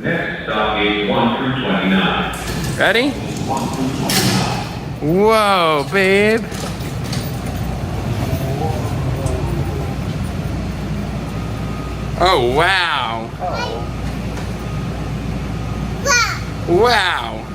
Next, stop gate 1 through 29. Ready? Whoa, babe. Oh, wow. Wow.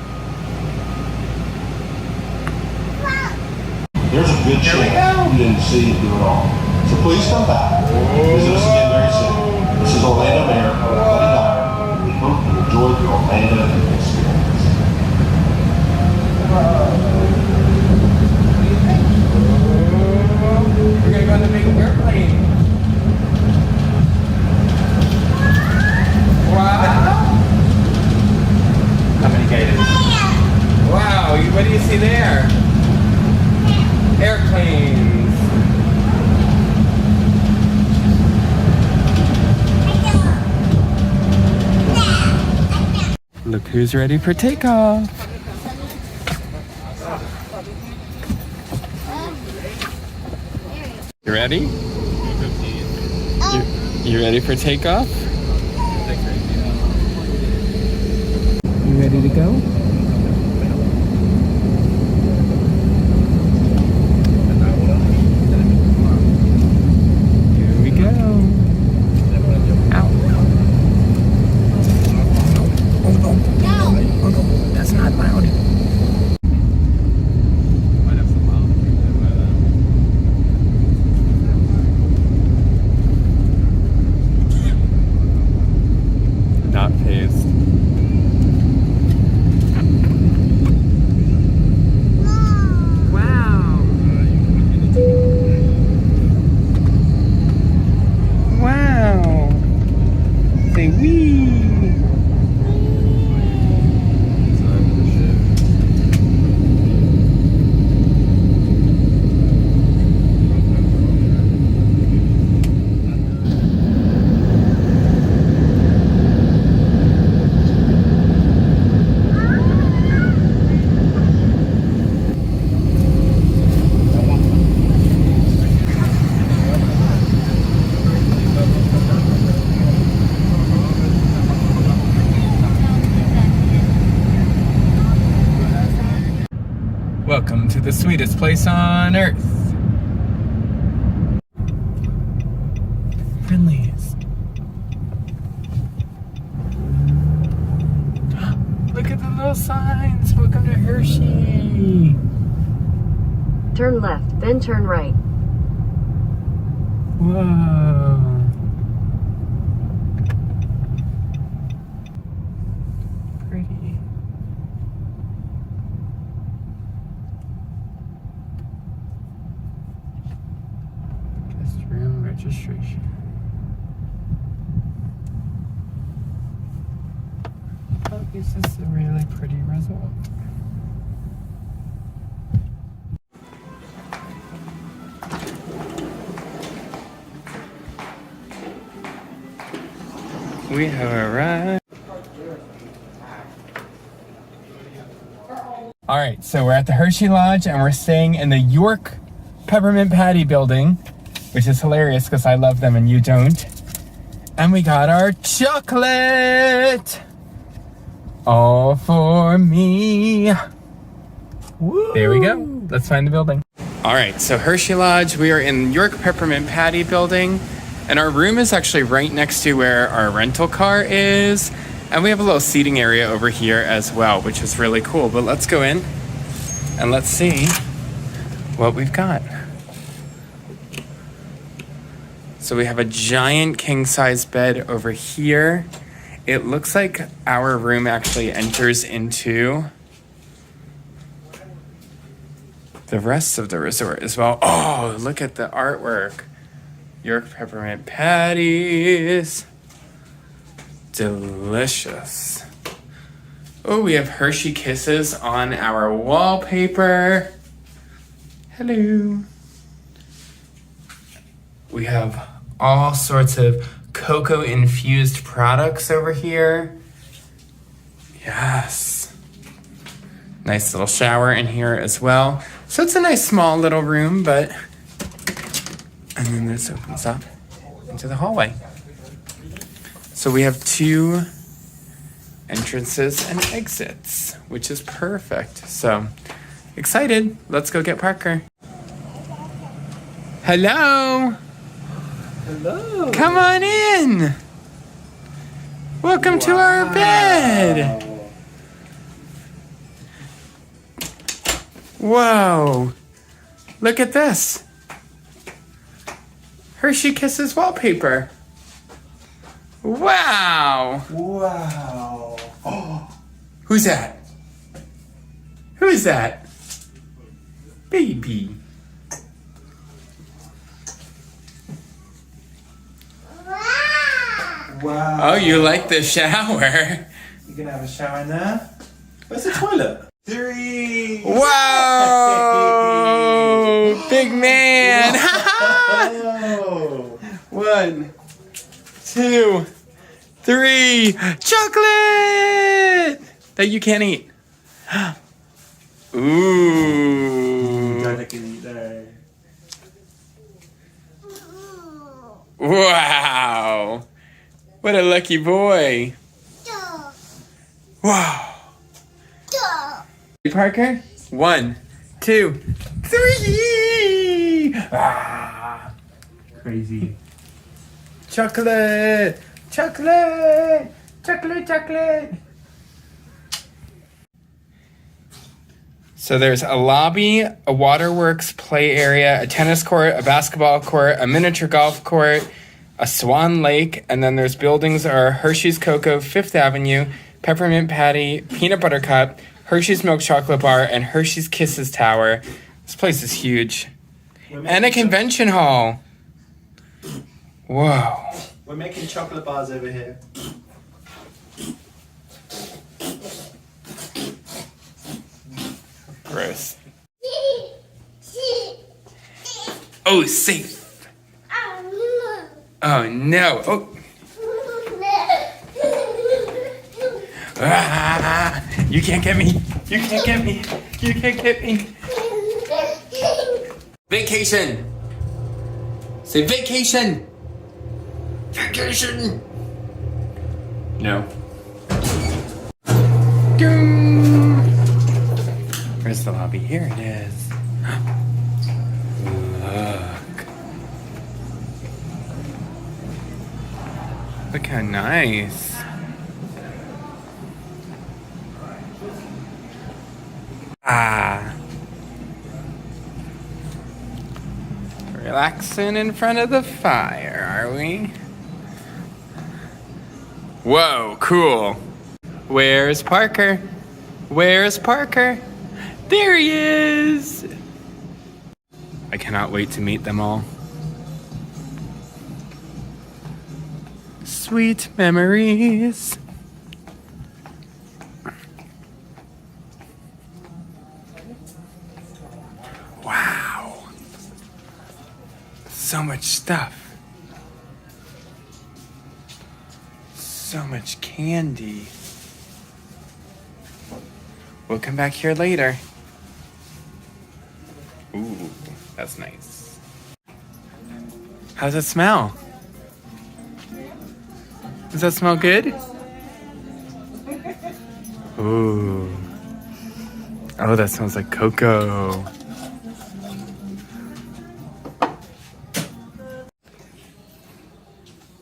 There's a good chance you didn't see it at all. So please come back. Visit us again very soon. This is Orlando Mayor Buddy Dyer. We hope you enjoyed the Orlando experience. We're gonna go on the big airplane. Wow. How many gators? Wow, what do you see there? Airplanes. Look who's ready for takeoff. You ready? You ready for takeoff? You ready to go? Here we go. Ow. Oh no, that's not loud. Not phased. Wow. Wow. Say wee. Welcome to the sweetest place on earth. Friendlies. Look at the little signs. Welcome to Hershey. Turn left, then turn right. Whoa. Pretty. Guest room registration. Oh, this is a really pretty resort. We have arrived. All right, so we're at the Hershey Lodge and we're staying in the York Peppermint Patty building, which is hilarious because I love them and you don't. And we got our chocolate all for me. Woo. There we go. Let's find the building. All right, so Hershey Lodge, we are in York Peppermint Patty building. And our room is actually right next to where our rental car is. And we have a little seating area over here as well, which is really cool. But let's go in and let's see what we've got. So we have a giant king-size bed over here. It looks like our room actually enters into the rest of the resort as well. Oh, look at the artwork. York Peppermint Patties. Delicious. Oh, we have Hershey Kisses on our wallpaper. Hello. We have all sorts of cocoa infused products over here. Yes. Nice little shower in here as well. So it's a nice small little room, but... And then this opens up into the hallway. So we have two entrances and exits, which is perfect. So excited. Let's go get Parker. Hello. Hello. Come on in. Welcome to our bed. Whoa. Look at this. Hershey Kisses wallpaper. Wow. Wow. Oh. Who's that? Who's that? Baby. Wow. Oh, you like the shower. You can have a shower now. Where's the toilet? 3. Whoa! Big man. Oh. 1, 2, 3. Chocolate that you can't eat. Ooh. Dada can eat there. Wow. What a lucky boy. Wow. Parker? 1, 2, 3. Ah. Crazy. Chocolate. Chocolate. Chocolate, chocolate. So there's a lobby, a Waterworks play area, a tennis court, a basketball court, a miniature golf court, a Swan Lake, and then there's buildings are Hershey's Cocoa, 5th Avenue, Peppermint Patty, Peanut Butter Cup, Hershey's Milk Chocolate Bar, and Hershey's Kisses Tower. This place is huge. And a convention hall. Whoa. We're making chocolate bars over here. Gross. Oh, safe. Oh, no. Oh. Ah, you can't get me. You can't get me. You can't get me. Vacation. Say vacation. Vacation. No. Ding. Where's the lobby? Here it is. Look. Look how nice. Ah. Relaxing in front of the fire, are we? Whoa, cool. Where's Parker? Where's Parker? There he is! I cannot wait to meet them all. Sweet memories. Wow. So much stuff. So much candy. We'll come back here later. Ooh, that's nice. How's it smell? Does that smell good? Ooh. Oh, that smells like cocoa.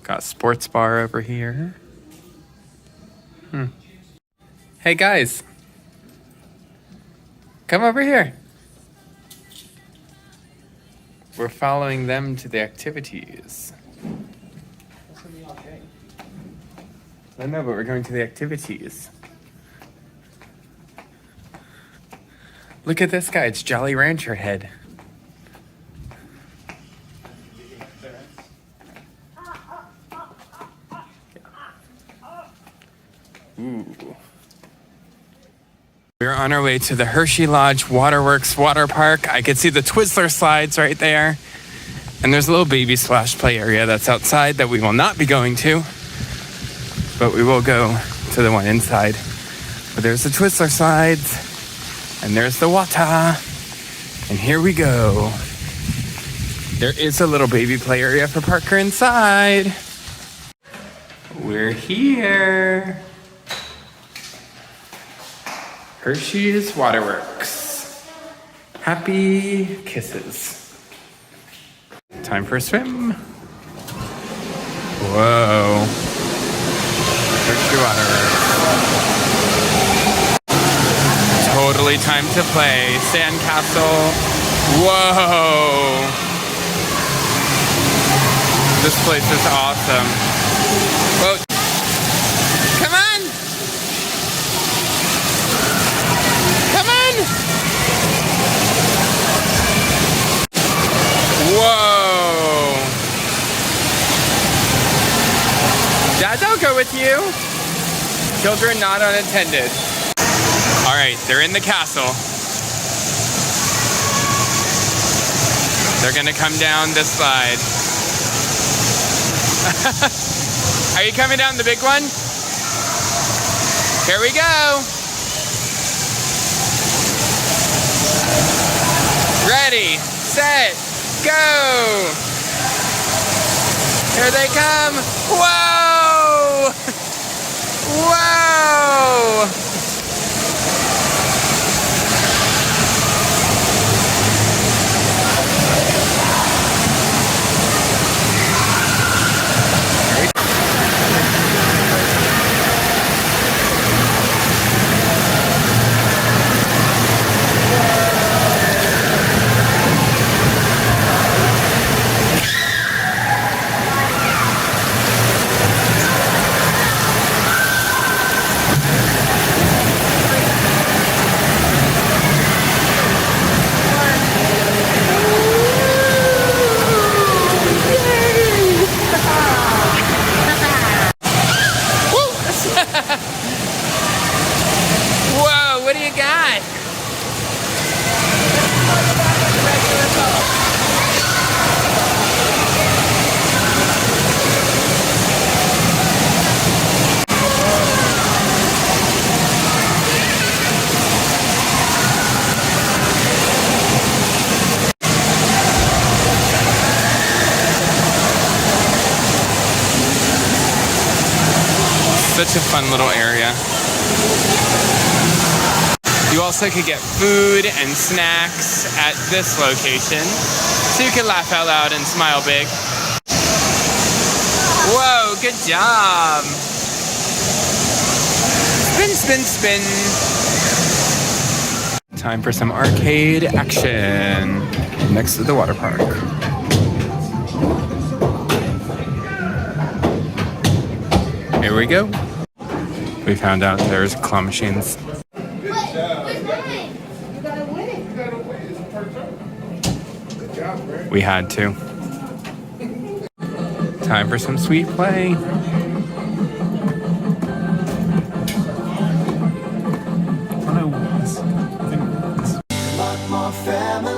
Got a sports bar over here. Hey guys. Come over here. We're following them to the activities. I know, but we're going to the activities. Look at this guy. It's Jolly Rancher Head. Ooh. We're on our way to the Hershey Lodge Waterworks Waterpark. I can see the Twizzler slides right there. And there's a little baby splash play area that's outside that we will not be going to. But we will go to the one inside. But there's the Twizzler slides. And there's the water. And here we go. There is a little baby play area for Parker inside. We're here. Hershey's Water Works. Happy kisses. Time for a swim. Whoa. Hershey Water Works. Totally time to play. Sandcastle. Whoa. This place is awesome. Whoa. Come on. Come on. Whoa. Dad, I'll go with you. Children not unattended. All right, they're in the castle. They're gonna come down this slide. Are you coming down the big one? Here we go. Ready, set, go. Here they come. Whoa! Whoa! Whoa, what do you got? Such a fun little area. You also could get food and snacks at this location, so you can laugh out loud and smile big. Whoa, good job. Spin, spin, spin. Time for some arcade action next to the water park. Here we go. We found out there's claw machines. We had to. Time for some sweet play. Lot more family.